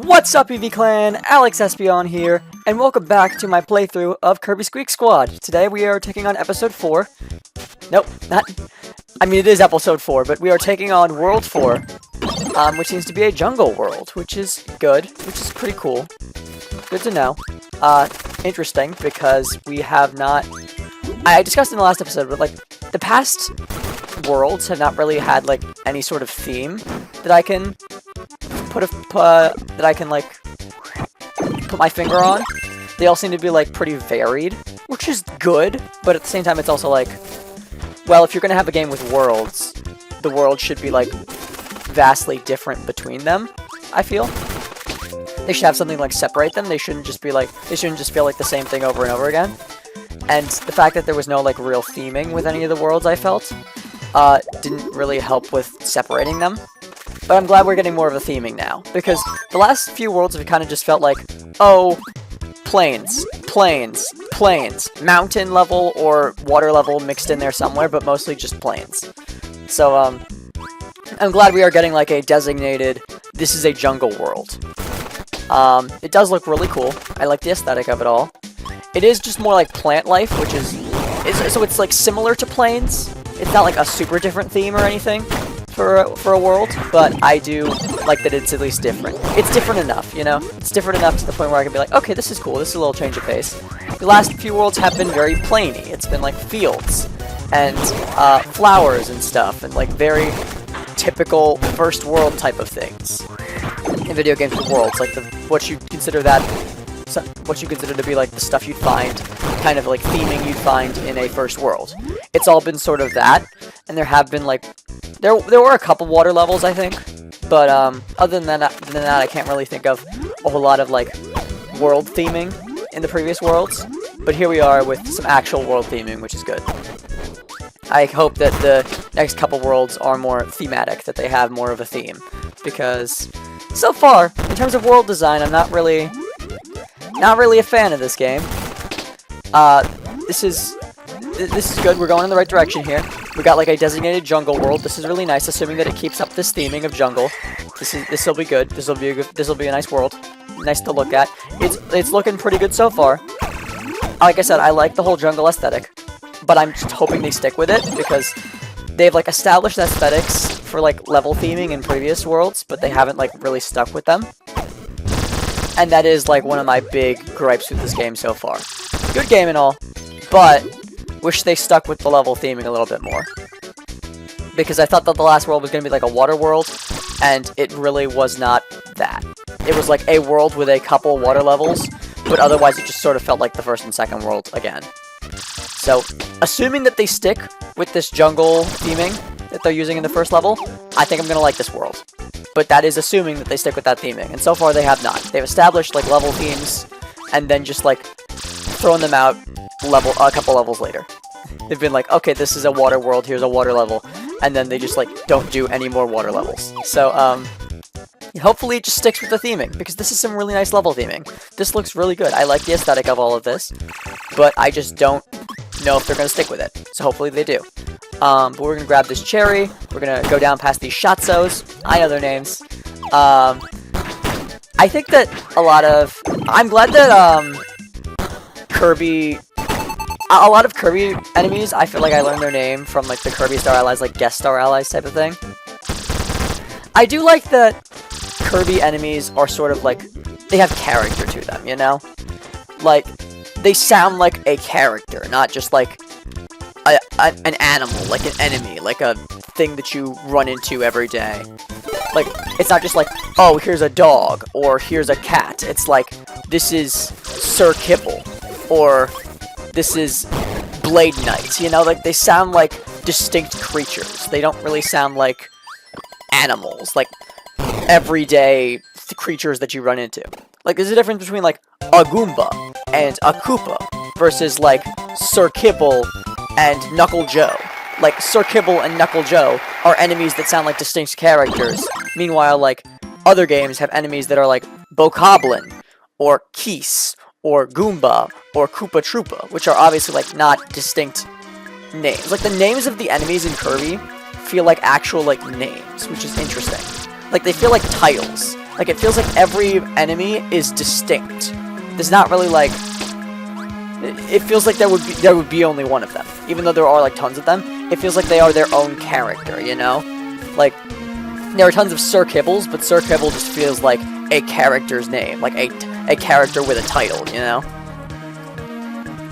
What's up, EV Clan? Alex Espion here, and welcome back to my playthrough of Kirby Squeak Squad. Today we are taking on episode 4. Nope, not... I mean, it is episode 4, but we are taking on World 4, which seems to be a jungle world, which is good, which is pretty cool. Good to know. Interesting, because we have not... I discussed in the last episode, but, like, the past worlds have not really had, like, any sort of theme that I can... put my finger on. They all seem to be like pretty varied, which is good, but at the same time it's also like, well, if you're gonna have a game with worlds, the world should be like vastly different between them. I feel they should have something like separate them. They shouldn't just feel like the same thing over and over again. And the fact that there was no like real theming with any of the worlds, I felt didn't really help with separating them. But I'm glad we're getting more of a theming now, because the last few worlds have kind of just felt like, oh, plains, mountain level or water level mixed in there somewhere, but mostly just plains. So, I'm glad we are getting like a designated, this is a jungle world. It does look really cool. I like the aesthetic of it all. It is just more like plant life, which is so it's like similar to plains. It's not like a super different theme or anything for a world, but I do like that it's at least different. It's different enough, you know? It's different enough to the point where I can be like, okay, this is cool, this is a little change of pace. The last few worlds have been very plainy. It's been like fields and flowers and stuff, and like very typical first world type of things in video games with worlds, like what you consider to be like the stuff you'd find, kind of like theming you'd find in a first world. It's all been sort of that, and there have been like there were a couple water levels, I think, but other than that, I can't really think of a whole lot of like world theming in the previous worlds. But here we are with some actual world theming, which is good. I hope that the next couple worlds are more thematic, that they have more of a theme, because so far, in terms of world design, I'm not really a fan of this game. This is good. We're going in the right direction here. We got like a designated jungle world. This is really nice, assuming that it keeps up this theming of jungle. This will be good. This will be a nice world, nice to look at. It's looking pretty good so far. Like I said, I like the whole jungle aesthetic, but I'm just hoping they stick with it, because they've like established aesthetics for like level theming in previous worlds, but they haven't like really stuck with them. And that is like one of my big gripes with this game so far. Good game and all, but wish they stuck with the level theming a little bit more. Because I thought that the last world was going to be like a water world, and it really was not that. It was like a world with a couple water levels, but otherwise it just sort of felt like the first and second world again. So, assuming that they stick with this jungle theming that they're using in the first level, I think I'm going to like this world. But that is assuming that they stick with that theming, and so far they have not. They've established like level themes, and then just like thrown them out a couple levels later. They've been like, okay, this is a water world, here's a water level, and then they just like don't do any more water levels. So hopefully it just sticks with the theming, because this is some really nice level theming. This looks really good. I like the aesthetic of all of this, but I just don't know if they're going to stick with it. So hopefully they do. But we're going to grab this cherry. We're going to go down past these Shatzos. I know their names. I think that I'm glad that Kirby... A lot of Kirby enemies, I feel like I learned their name from like the Kirby Star Allies, like guest star allies type of thing. I do like that Kirby enemies are sort of like, they have character to them, you know? Like, they sound like a character, not just like an animal, like an enemy, like a thing that you run into every day. Like, it's not just like, oh, here's a dog, or here's a cat. It's like, this is Sir Kibble, or this is Blade Knight, you know? Like, they sound like distinct creatures. They don't really sound like animals, like everyday creatures that you run into. Like, there's a difference between, like, a Goomba and a Koopa versus, like, Sir Kibble and Knuckle Joe. Like, Sir Kibble and Knuckle Joe are enemies that sound like distinct characters. Meanwhile, like, other games have enemies that are like Bokoblin, or Keese, or Goomba, or Koopa Troopa, which are obviously, like, not distinct names. Like, the names of the enemies in Kirby feel like actual, like, names, which is interesting. Like, they feel like titles. Like, it feels like every enemy is distinct. There's not really, like... It feels like there would be only one of them. Even though there are, like, tons of them, it feels like they are their own character, you know? Like, there are tons of Sir Kibbles, but Sir Kibble just feels like a character's name. Like, a character with a title, you know?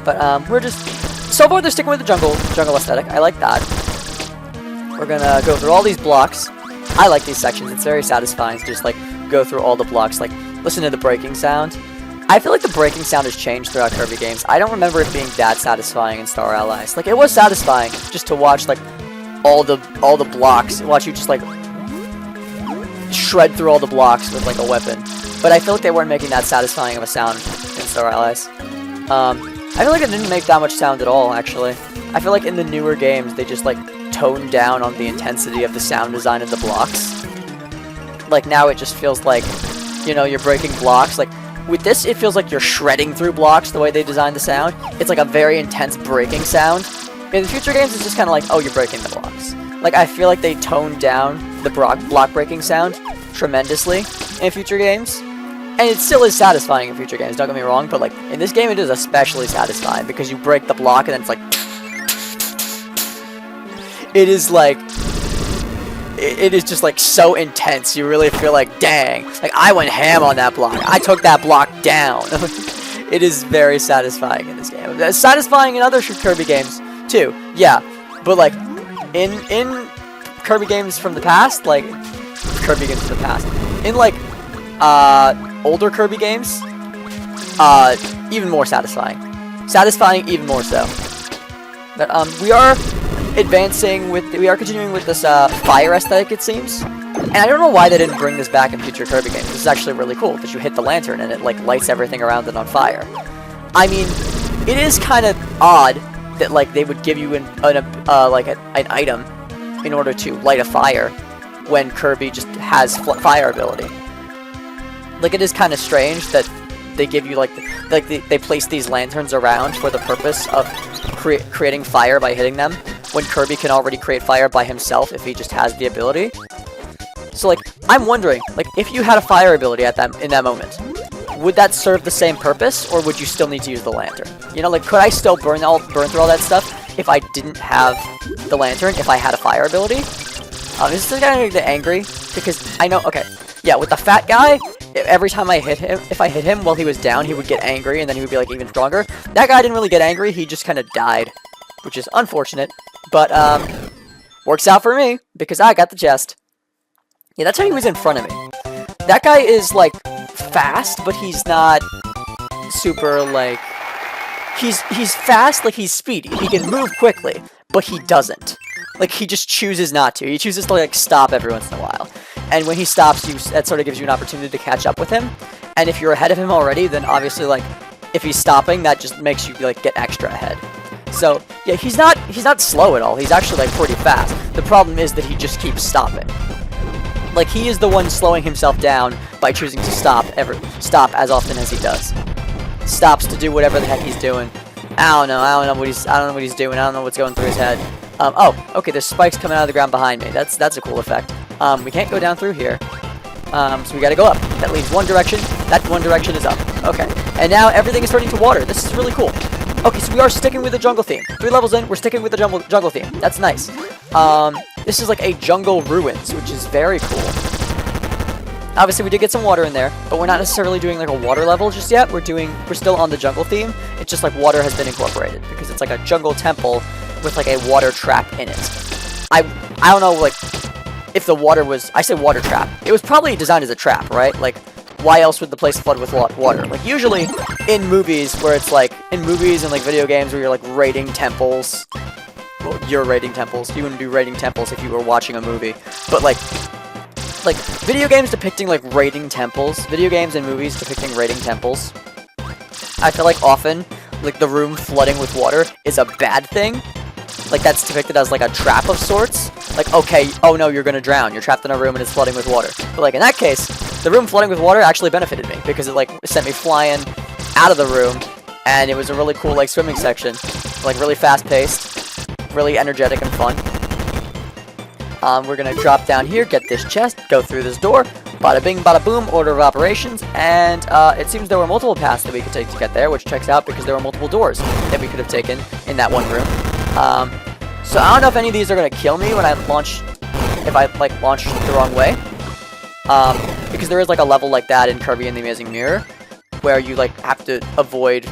But, we're just... So far, they're sticking with the jungle aesthetic. I like that. We're gonna go through all these blocks. I like these sections. It's very satisfying to just, like, go through all the blocks. Like, listen to the breaking sound. I feel like the breaking sound has changed throughout Kirby games. I don't remember it being that satisfying in Star Allies. Like, it was satisfying just to watch, like, all the blocks. Watch you just, like, shred through all the blocks with, like, a weapon. But I feel like they weren't making that satisfying of a sound in Star Allies. I feel like it didn't make that much sound at all, actually. I feel like in the newer games, they just, like, toned down on the intensity of the sound design of the blocks. Like, now it just feels like, you know, you're breaking blocks. Like, with this, it feels like you're shredding through blocks the way they designed the sound. It's like a very intense breaking sound. In future games, it's just kind of like, oh, you're breaking the blocks. Like, I feel like they toned down the block breaking sound tremendously in future games. And it still is satisfying in future games, don't get me wrong, but, like, in this game, it is especially satisfying because you break the block and then it's like... It is, like... It is just, like, so intense. You really feel like, dang. Like, I went ham on that block. I took that block down. It is very satisfying in this game. It's satisfying in other Kirby games, too. Yeah. But, like, in Kirby games from the past, like... Kirby games from the past. In, like, older Kirby games, even more satisfying. Satisfying even more so. But, we are continuing with this, fire aesthetic, it seems. And I don't know why they didn't bring this back in future Kirby games. This is actually really cool, because you hit the lantern and it, like, lights everything around it on fire. I mean, it is kind of odd that, like, they would give you an item in order to light a fire when Kirby just has fire ability. Like, it is kind of strange that they give you, like they place these lanterns around for the purpose of creating fire by hitting them, when Kirby can already create fire by himself if he just has the ability. So, like, I'm wondering, like, if you had a fire ability in that moment, would that serve the same purpose, or would you still need to use the lantern? You know, like, could I still burn through all that stuff if I didn't have the lantern, if I had a fire ability? This is gonna get angry, because I know, okay, yeah, with the fat guy, every time if I hit him while he was down, he would get angry, and then he would be, like, even stronger. That guy didn't really get angry, he just kind of died, which is unfortunate, but, works out for me, because I got the chest. Yeah, that's how he was in front of me. That guy is, like, fast, but he's not super, like... He's fast, like, he's speedy. He can move quickly, but he doesn't. Like, he just chooses not to. He chooses to, like, stop every once in a while. And when he stops, that sort of gives you an opportunity to catch up with him. And if you're ahead of him already, then obviously, like, if he's stopping, that just makes you, like, get extra ahead. So, yeah, he's not slow at all. He's actually, like, pretty fast. The problem is that he just keeps stopping. Like, he is the one slowing himself down by choosing to stop as often as he does. Stops to do whatever the heck he's doing. I don't know what he's doing. I don't know what's going through his head. Oh, okay, there's spikes coming out of the ground behind me. That's a cool effect. We can't go down through here. So we gotta go up. That leads one direction. That one direction is up. Okay. And now everything is turning to water. This is really cool. Okay, so we are sticking with the jungle theme. 3 levels in, we're sticking with the jungle theme. That's nice. This is like a jungle ruins, which is very cool. Obviously, we did get some water in there, but we're not necessarily doing like a water level just yet. We're still on the jungle theme. It's just like water has been incorporated because it's like a jungle temple with like a water trap in it. I don't know, like, if the water was... I say water trap. It was probably designed as a trap, right? Like, why else would the place flood with water? Like, usually in movies where it's like... In movies and like video games where you're like raiding temples... Well, you're raiding temples. You wouldn't be raiding temples if you were watching a movie. But like video games depicting like raiding temples, video games and movies depicting raiding temples, I feel like often like the room flooding with water is a bad thing. Like that's depicted as like a trap of sorts. Like, okay, oh no, you're gonna drown. You're trapped in a room and it's flooding with water. But like in that case, the room flooding with water actually benefited me because it like sent me flying out of the room, and it was a really cool like swimming section, like really fast paced, really energetic and fun. We're gonna drop down here, get this chest, go through this door. Bada bing, bada boom, order of operations, and it seems there were multiple paths that we could take to get there, which checks out because there were multiple doors that we could have taken in that one room. So I don't know if any of these are gonna kill me when I launch, if I like launch the wrong way. Because there is like a level like that in Kirby and the Amazing Mirror, where you like have to avoid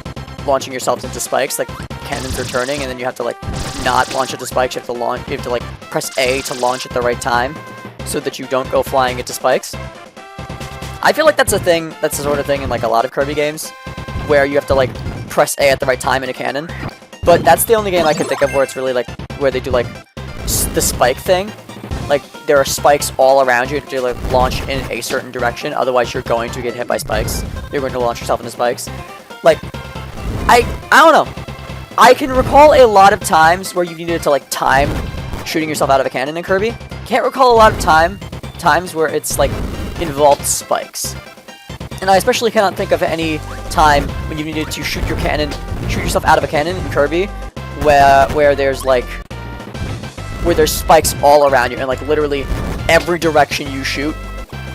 launching yourselves into spikes, like cannons are turning, and then you have to like not launch into spikes. You have to like press A to launch at the right time, so that you don't go flying into spikes. I feel like that's a thing, that's the sort of thing in like a lot of Kirby games, where you have to like press A at the right time in a cannon. But that's the only game I can think of where it's really like, where they do like the spike thing. Like there are spikes all around you to like launch in a certain direction, otherwise you're going to get hit by spikes. You're going to launch yourself into spikes. Like, I don't know. I can recall a lot of times where you needed to like time shooting yourself out of a cannon in Kirby. Can't recall a lot of times where it's like involved spikes. And I especially cannot think of any time when you needed to shoot yourself out of a cannon in Kirby, where there's spikes all around you, and like literally every direction you shoot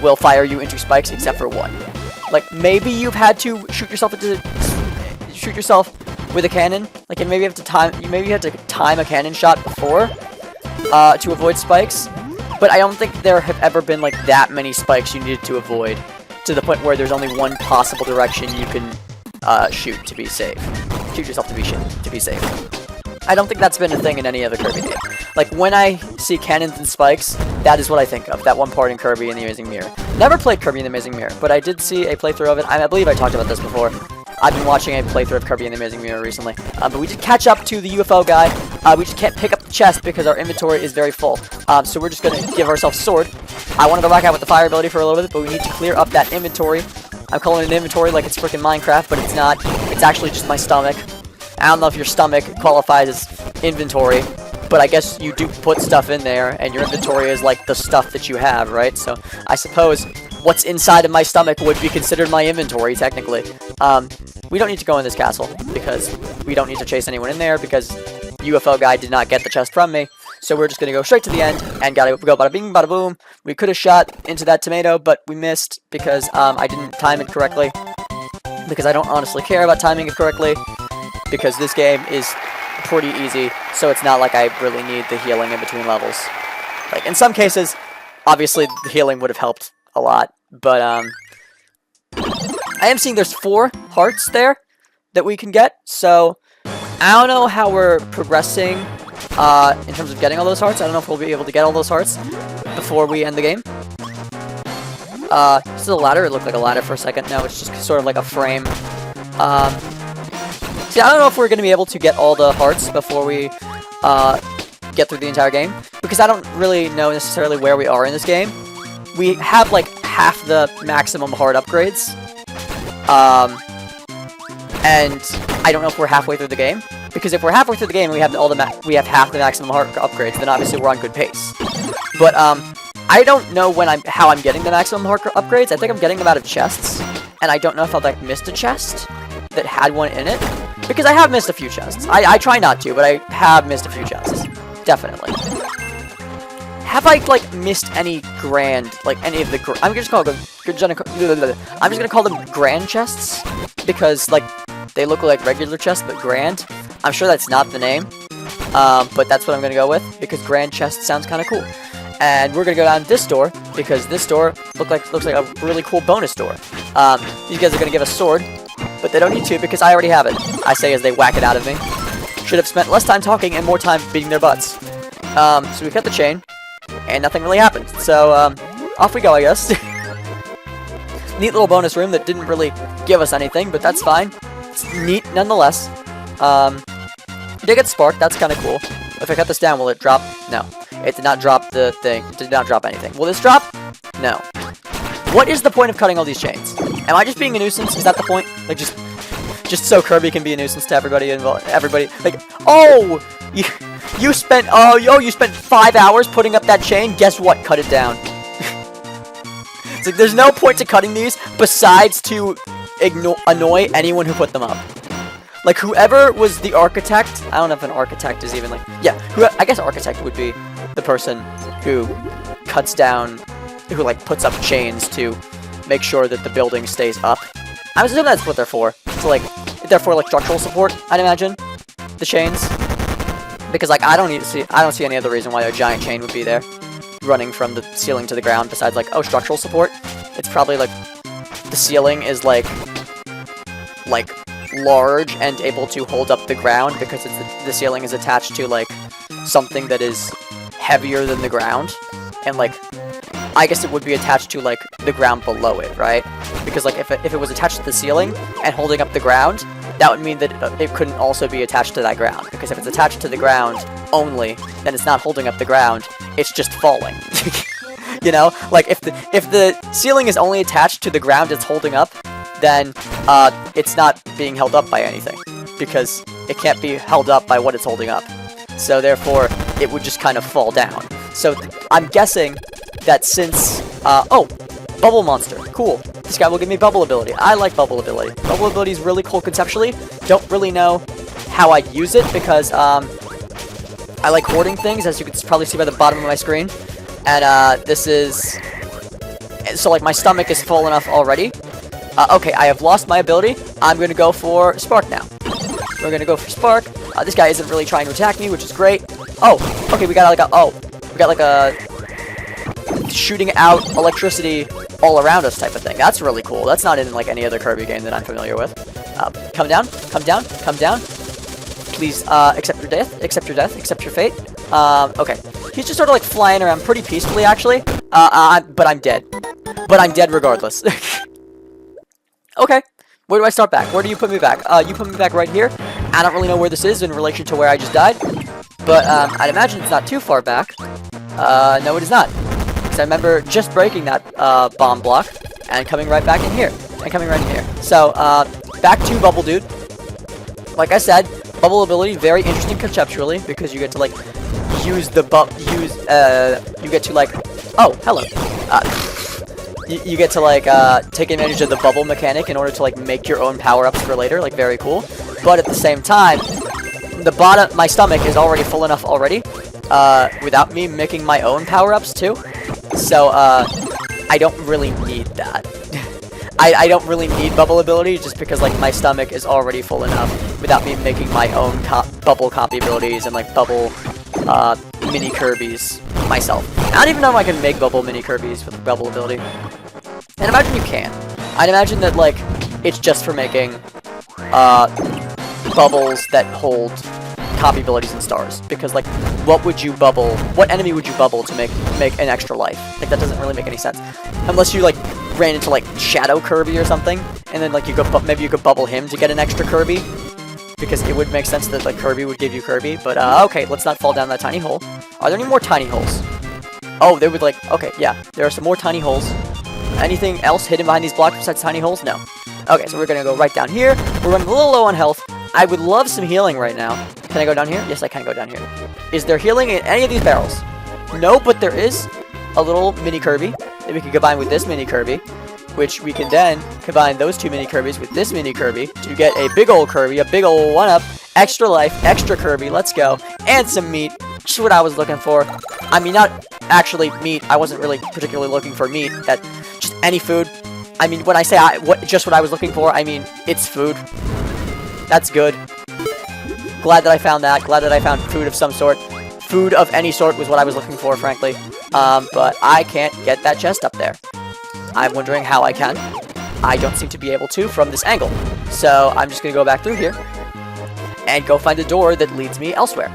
will fire you into spikes except for one. Like maybe you've had to shoot yourself with a cannon, like, and maybe you had to time a cannon shot before to avoid spikes. But I don't think there have ever been like that many spikes you needed to avoid, to the point where there's only one possible direction you can shoot to be safe. Shoot yourself to be safe. I don't think that's been a thing in any other Kirby game. Like when I see cannons and spikes, that is what I think of. That one part in Kirby and the Amazing Mirror. Never played Kirby and the Amazing Mirror, but I did see a playthrough of it. I believe I talked about this before. I've been watching a playthrough of Kirby and the Amazing Mirror recently. But we did catch up to the UFO guy. We just can't pick up the chest because our inventory is very full. So we're just going to give ourselves a sword. I wanted to rock out with the fire ability for a little bit, but we need to clear up that inventory. I'm calling it an inventory like it's freaking Minecraft, but it's not. It's actually just my stomach. I don't know if your stomach qualifies as inventory, but I guess you do put stuff in there, and your inventory is like the stuff that you have, right? So I suppose what's inside of my stomach would be considered my inventory, technically. We don't need to go in this castle, because we don't need to chase anyone in there, because UFO guy did not get the chest from me. So we're just going to go straight to the end, and gotta go bada bing, bada boom. We could have shot into that tomato, but we missed, because I didn't time it correctly. Because I don't honestly care about timing it correctly, because this game is pretty easy, so it's not like I really need the healing in between levels. Like, in some cases, obviously, the healing would have helped a lot, but, I am seeing there's 4 hearts there that we can get, so I don't know how we're progressing, in terms of getting all those hearts. I don't know if we'll be able to get all those hearts before we end the game. This is a ladder. It looked like a ladder for a second. No, it's just sort of like a frame. See, I don't know if we're going to be able to get all the hearts before we get through the entire game, because I don't really know necessarily where we are in this game. We have like half the maximum heart upgrades, and I don't know if we're halfway through the game, because if we're halfway through the game and we have half the maximum heart upgrades, then obviously we're on good pace. But I don't know how I'm getting the maximum heart upgrades. I think I'm getting them out of chests, and I don't know if I've like missed a chest that had one in it, because I have missed a few chests. I try not to, but I have missed a few chests, definitely. Have I like missed any grand, like any of the? I'm just gonna call them grand chests, because like they look like regular chests but grand. I'm sure that's not the name, but that's what I'm gonna go with, because grand chest sounds kind of cool. And we're gonna go down this door, because this door looks like a really cool bonus door. These guys are gonna give us sword, but they don't need to, because I already have it. I say as they whack it out of me. Should have spent less time talking and more time beating their butts. So we cut the chain, and nothing really happened. So off we go, I guess. Neat little bonus room that didn't really give us anything, but that's fine. It's neat nonetheless. Did get sparked. That's kind of cool. If I cut this down, will it drop? No. It did not drop the thing. It did not drop anything. Will this drop? No. What is the point of cutting all these chains? Am I just being a nuisance? Is that the point? Like, just so Kirby can be a nuisance to everybody involved. Everybody, like, oh, you spent 5 hours putting up that chain. Guess what? Cut it down. It's like there's no point to cutting these besides to annoy anyone who put them up. Like, whoever was the architect, I don't know if an architect is even like, yeah, I guess architect would be the person who cuts down who like puts up chains to make sure that the building stays up. I'm assuming that's what they're for. So like, they're for like structural support, I'd imagine. The chains, because like I don't see any other reason why a giant chain would be there, running from the ceiling to the ground. Besides like, oh, structural support. It's probably like the ceiling is like large and able to hold up the ground because the ceiling is attached to like something that is heavier than the ground, and like I guess it would be attached to like the ground below it, right? Because like if it was attached to the ceiling and holding up the ground, that would mean that it couldn't also be attached to that ground, because if it's attached to the ground only, then it's not holding up the ground, it's just falling. You know, like if the ceiling is only attached to the ground it's holding up, then it's not being held up by anything, because it can't be held up by what it's holding up. So therefore, it would just kind of fall down. So I'm guessing that since oh, bubble monster, cool. This guy will give me bubble ability. I like bubble ability. Bubble ability is really cool conceptually. Don't really know how I use it because I like hoarding things, as you can probably see by the bottom of my screen. And this is so like my stomach is full enough already. Okay, I have lost my ability. I'm gonna go for Spark now. We're gonna go for Spark. This guy isn't really trying to attack me, which is great. Oh, okay, we got like a shooting out electricity all around us type of thing. That's really cool. That's not in like any other Kirby game that I'm familiar with. Come down, come down, come down. Please accept your death, accept your death, accept your fate. Okay. He's just sort of like flying around pretty peacefully actually. But I'm dead. But I'm dead regardless. Okay. Where do I start back? Where do you put me back? You put me back right here. I don't really know where this is in relation to where I just died. But I'd imagine it's not too far back. No, it is not. Because I remember just breaking that bomb block and coming right back in here. And coming right in here. So, back to Bubble Dude. Like I said, bubble ability, very interesting conceptually, because you get to like use the you get to like, oh, hello. You get to like take advantage of the bubble mechanic in order to like make your own power-ups for later, like very cool. But at the same time, my stomach is already full enough already, without me making my own power-ups too. So I don't really need that. I don't really need bubble ability just because like my stomach is already full enough without me making my own bubble copy abilities and like bubble mini Kirbys myself. I don't even know if I can make bubble mini Kirbys with bubble ability. And imagine you can. I'd imagine that like it's just for making bubbles that hold copy abilities and stars, because like what enemy would you bubble to make an extra life? Like that doesn't really make any sense unless you like ran into like Shadow Kirby or something, and then like maybe you could bubble him to get an extra Kirby, because it would make sense that like Kirby would give you Kirby. But okay, let's not fall down that tiny hole. Are there any more tiny holes? Oh, they would like, okay, yeah, there are some more tiny holes. Anything else hidden behind these blocks besides tiny holes? No. Okay, so we're gonna go right down here. We're running a little low on health. I would love some healing right now. Can I go down here? Yes, I can go down here. Is there healing in any of these barrels? No, but there is a little mini Kirby that we can combine with this mini Kirby, which we can then combine those two mini Kirbys with this mini Kirby to get a big old Kirby, a big old 1-up, extra life, extra Kirby, let's go, and some meat, just what I was looking for. I mean, not actually meat, I wasn't really particularly looking for meat, just any food. I mean, when I say just what I was looking for, I mean, it's food. That's good. Glad that I found that. Glad that I found food of some sort. Food of any sort was what I was looking for, frankly. But I can't get that chest up there. I'm wondering how I can. I don't seem to be able to from this angle. So I'm just going to go back through here and go find a door that leads me elsewhere,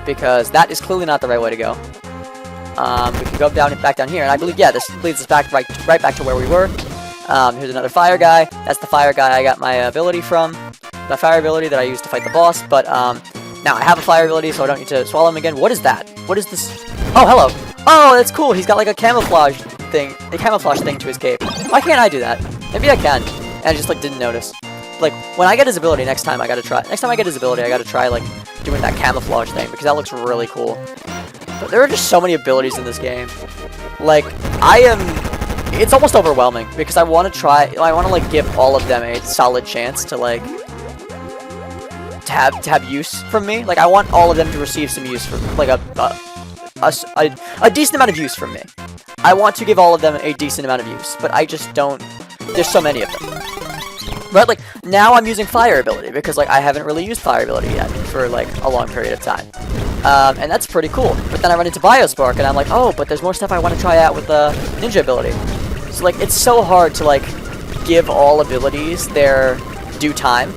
because that is clearly not the right way to go. We can go back down here, and I believe, yeah, this leads us back right back to where we were. Here's another fire guy. That's the fire guy I got my ability from. My fire ability that I used to fight the boss, but now I have a fire ability, so I don't need to swallow him again. What is that? What is this? Oh, hello. Oh, that's cool. He's got like a camouflage thing to his cape. Why can't I do that? Maybe I can. And I just like didn't notice. Like when I get his ability next time I gotta try like doing that camouflage thing, because that looks really cool. But there are just so many abilities in this game. Like it's almost overwhelming, because I want to like give all of them a solid chance to like to have use from me. Like I want all of them to receive some use from like a decent amount of use from me. I want to give all of them a decent amount of use, but I just don't. There's so many of them. But, like, now I'm using fire ability, because, like, I haven't really used fire ability yet for, like, a long period of time. And that's pretty cool. But then I run into Biospark, and I'm like, oh, but there's more stuff I want to try out with the ninja ability. So, like, it's so hard to, like, give all abilities their due time.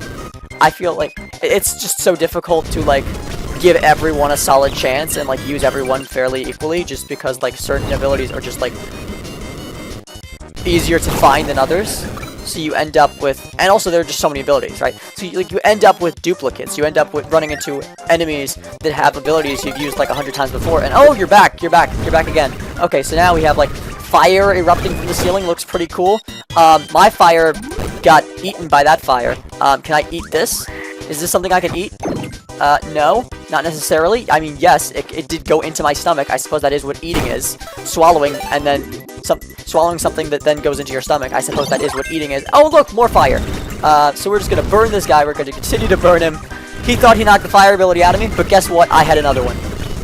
I feel like it's just so difficult to, like, give everyone a solid chance and, like, use everyone fairly equally, just because, like, certain abilities are just, like, easier to find than others. So you end up with, and also there are just so many abilities, right? So you end up with duplicates. You end up with running into enemies that have abilities you've used like 100 times before, and oh, you're back again. Okay, so now we have like fire erupting from the ceiling. Looks pretty cool. My fire got eaten by that fire. Can I eat this? Is this something I can eat? No, not necessarily. I mean, yes, it did go into my stomach. I suppose that is what eating is. Swallowing, and then swallowing something that then goes into your stomach. I suppose that is what eating is. Oh, look, more fire. So we're just going to burn this guy. We're going to continue to burn him. He thought he knocked the fire ability out of me, but guess what? I had another one.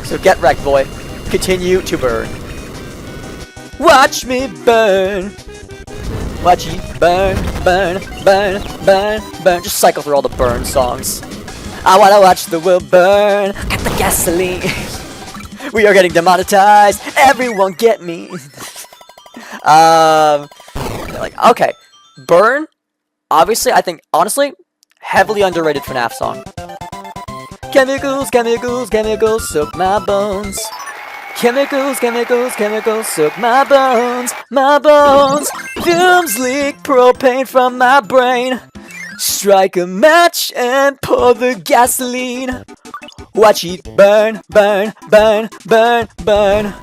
So get wrecked, boy. Continue to burn. Watch me burn. Watch me burn, burn, burn, burn, burn. Just cycle through all the burn songs. I want to watch the world burn. Got the gasoline. We are getting demonetized. Everyone get me. Like, okay. Burn, obviously, I think, honestly, heavily underrated FNAF song. Chemicals, chemicals, chemicals, soak my bones. Chemicals, chemicals, chemicals, soak my bones, my bones. Fumes leak propane from my brain. Strike a match and pour the gasoline. Watch it burn, burn, burn, burn, burn.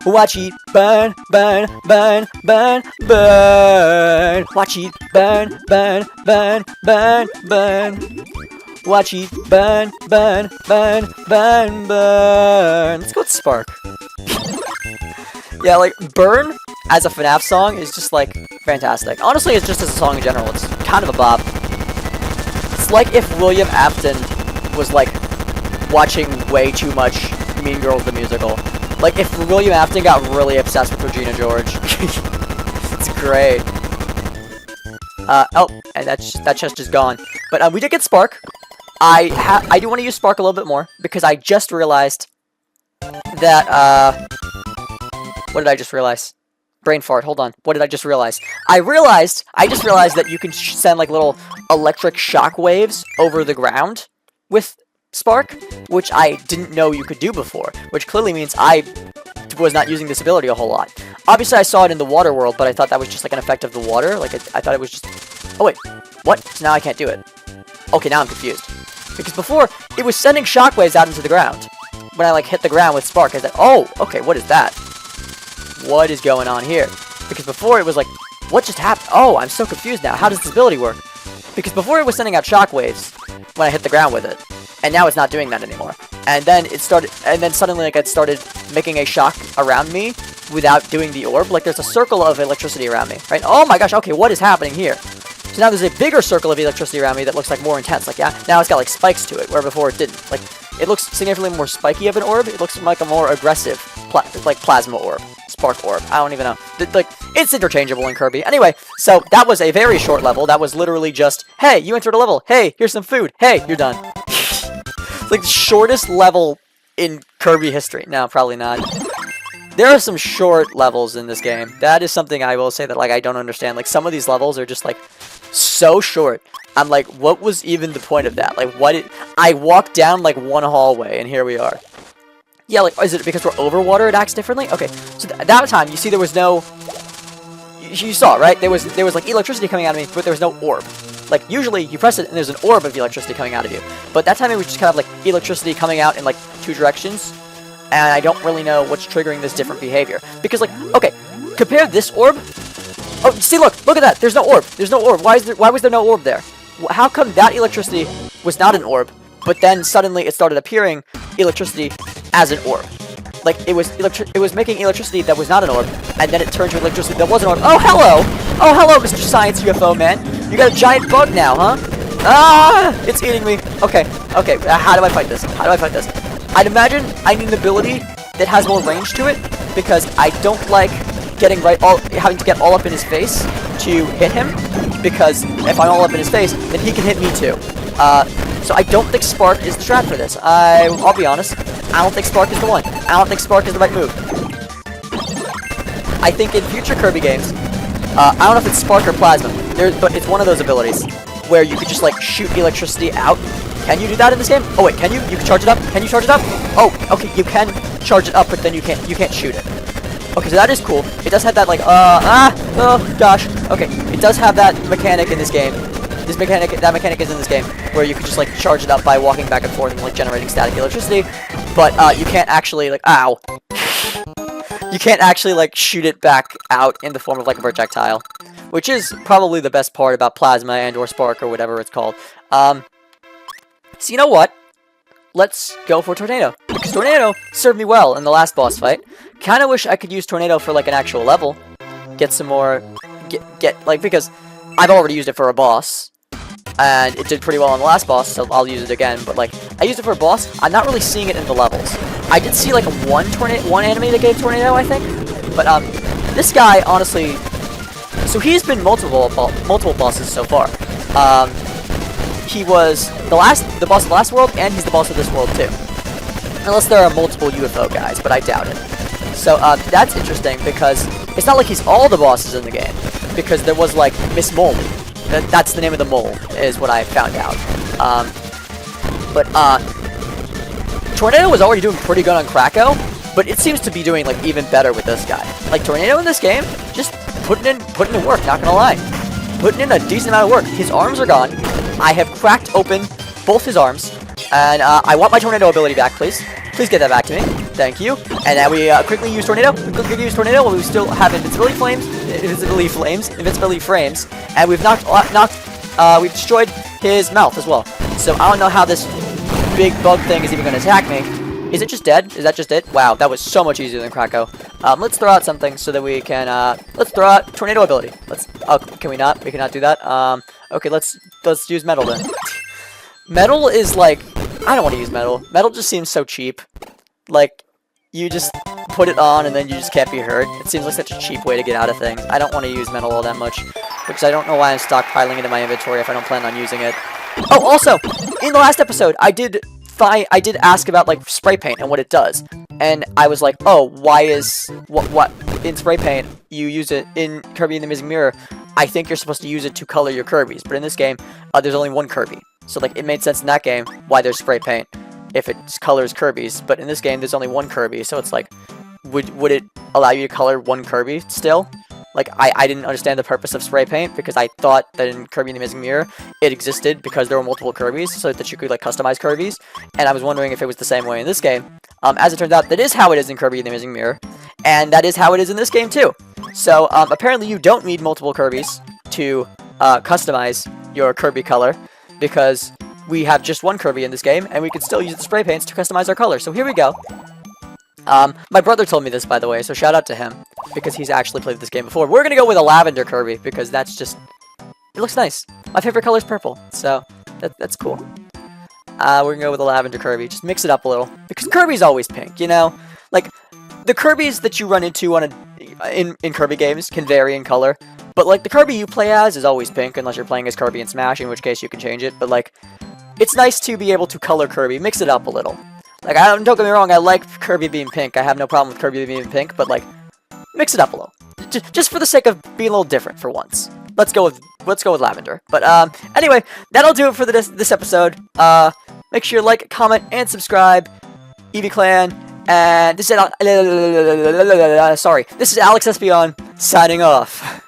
Watch it burn, burn, burn, burn, burn. Watch it burn, burn, burn, burn, burn. Watch it burn, burn, burn, burn, burn. Let's go with Spark. Yeah, like, Burn as a FNAF song is just, like, fantastic. Honestly, it's just as a song in general. It's kind of a bop. It's like if William Afton was, like, watching way too much Mean Girls the Musical. Like, if William Afton got really obsessed with Regina George. It's great. Oh, and that chest is gone. But we did get Spark. I do want to use Spark a little bit more, because I just realized that, what did I just realize? Brain fart, hold on. What did I just realize? I just realized that you can send, like, little electric shock waves over the ground with Spark, which I didn't know you could do before, which clearly means I was not using this ability a whole lot. Obviously, I saw it in the water world, but I thought that was just, like, an effect of the water. Like, I thought it was just... Oh, wait. What? So now I can't do it. Okay, now I'm confused. Because before, it was sending shockwaves out into the ground. When I, like, hit the ground with Spark, I said, oh, okay, what is that? What is going on here? Because before, it was like, what just happened? Oh, I'm so confused now. How does this ability work? Because before, it was sending out shockwaves when I hit the ground with it. And now it's not doing that anymore. And then it started, and then suddenly, like, it started making a shock around me without doing the orb. Like, there's a circle of electricity around me, right? Oh my gosh, okay, what is happening here? So now there's a bigger circle of electricity around me that looks like more intense. Like, yeah, now it's got, like, spikes to it, where before it didn't. Like, it looks significantly more spiky of an orb. It looks like a more aggressive, plasma orb. Spark orb. I don't even know. Like, it's interchangeable in Kirby. Anyway, so that was a very short level. That was literally just, hey, you entered a level. Hey, here's some food. Hey, you're done. Like, the shortest level in Kirby history. No, probably not. There are some short levels in this game. That is something I will say that, like, I don't understand. Like, some of these levels are just, like, so short. I'm like, what was even the point of that? Like, I walked down, like, one hallway, and here we are. Yeah, like, is it because we're over water it acts differently? Okay, so that time, you see there was no... You saw, right? There was, like, electricity coming out of me, but there was no orb. Like, usually, you press it, and there's an orb of electricity coming out of you. But that time, it was just kind of, like, electricity coming out in, like, two directions. And I don't really know what's triggering this different behavior. Because, like, okay, compare this orb. Oh, see, look at that. There's no orb. There's no orb. Why was there no orb there? How come that electricity was not an orb, but then suddenly it started appearing electricity as an orb? Like, it was making electricity that was not an orb, and then it turned to electricity that was an orb. Oh, hello! Oh, hello, Mr. Science UFO Man. You got a giant bug now, huh? Ah! It's eating me. Okay. How do I fight this? I'd imagine I need an ability that has more range to it, because I don't like having to get all up in his face to hit him, because if I'm all up in his face, then he can hit me too. So I don't think Spark is the strat for this. I'll be honest, I don't think Spark is the one. I don't think Spark is the right move. I think in future Kirby games, I don't know if it's Spark or Plasma, but it's one of those abilities where you could just like shoot electricity out. Can you do that in this game? Oh wait, can you? You can charge it up? Can you charge it up? Oh, okay, you can charge it up, but then you can't shoot it. Okay, so that is cool. It does have that like oh gosh. Okay, it does have that mechanic in this game. That mechanic is in this game where you could just like charge it up by walking back and forth and like generating static electricity, but you can't actually like you can't actually like shoot it back out in the form of like a projectile, which is probably the best part about Plasma and or Spark or whatever it's called. So you know what? Let's go for Tornado, because Tornado served me well in the last boss fight. Kinda wish I could use Tornado for like an actual level. Get some more, because I've already used it for a boss, and it did pretty well on the last boss, so I'll use it again. But like, I used it for a boss, I'm not really seeing it in the levels. I did see like one enemy that gave Tornado, I think. But this guy, honestly, so he's been multiple bosses so far. He was the boss of the last world, and he's the boss of this world too. Unless there are multiple UFO guys, but I doubt it. So that's interesting, because it's not like he's all the bosses in the game, because there was like Miss Mole. That's the name of the mole, is what I found out. Tornado was already doing pretty good on Krakow, but it seems to be doing like even better with this guy. Like Tornado in this game, just putting in work, not gonna lie. Putting in a decent amount of work. His arms are gone. I have cracked open both his arms, and I want my Tornado ability back, please. Please get that back to me. Thank you. And then we quickly use Tornado. While we still have invincibility frames, and we've we've destroyed his mouth as well. So I don't know how this big bug thing is even going to attack me. Is it just dead? Is that just it? Wow, that was so much easier than Krakow. Let's throw out something so that we can, let's throw out Tornado ability. Can we not? We cannot do that? Okay, let's use Metal then. Metal is like, I don't want to use Metal. Metal just seems so cheap. Like, you just put it on and then you just can't be hurt. It seems like such a cheap way to get out of things. I don't want to use Metal all that much, because I don't know why I'm stockpiling it in my inventory if I don't plan on using it. Oh, also, in the last episode, I did ask about like spray paint and what it does, and I was like, oh, why is what in spray paint you use it in Kirby and the Amazing Mirror? I think you're supposed to use it to color your Kirbys, but in this game, there's only one Kirby, so like it made sense in that game why there's spray paint if it colors Kirbys, but in this game there's only one Kirby, so it's like, would it allow you to color one Kirby still? Like, I didn't understand the purpose of spray paint, because I thought that in Kirby and the Amazing Mirror, it existed because there were multiple Kirbys, so that you could, like, customize Kirbys, and I was wondering if it was the same way in this game. As it turns out, that is how it is in Kirby and the Amazing Mirror, and that is how it is in this game, too. So, apparently you don't need multiple Kirbys to customize your Kirby color, because we have just one Kirby in this game, and we can still use the spray paints to customize our color. So here we go. My brother told me this, by the way, so shout out to him, because he's actually played this game before. We're gonna go with a lavender Kirby, because that's just, it looks nice. My favorite color is purple, so that's cool. We're gonna go with a lavender Kirby, just mix it up a little, because Kirby's always pink, you know? Like, the Kirbys that you run into in Kirby games can vary in color, but like, the Kirby you play as is always pink, unless you're playing as Kirby in Smash, in which case you can change it, but like, it's nice to be able to color Kirby, mix it up a little. Like, don't get me wrong, I like Kirby being pink. I have no problem with Kirby being pink, but, like, mix it up a little. Just for the sake of being a little different for once. Let's go with lavender. But, anyway, that'll do it for this episode. Make sure to like, comment, and subscribe. Eevee Clan, and this is Alex Espion, signing off.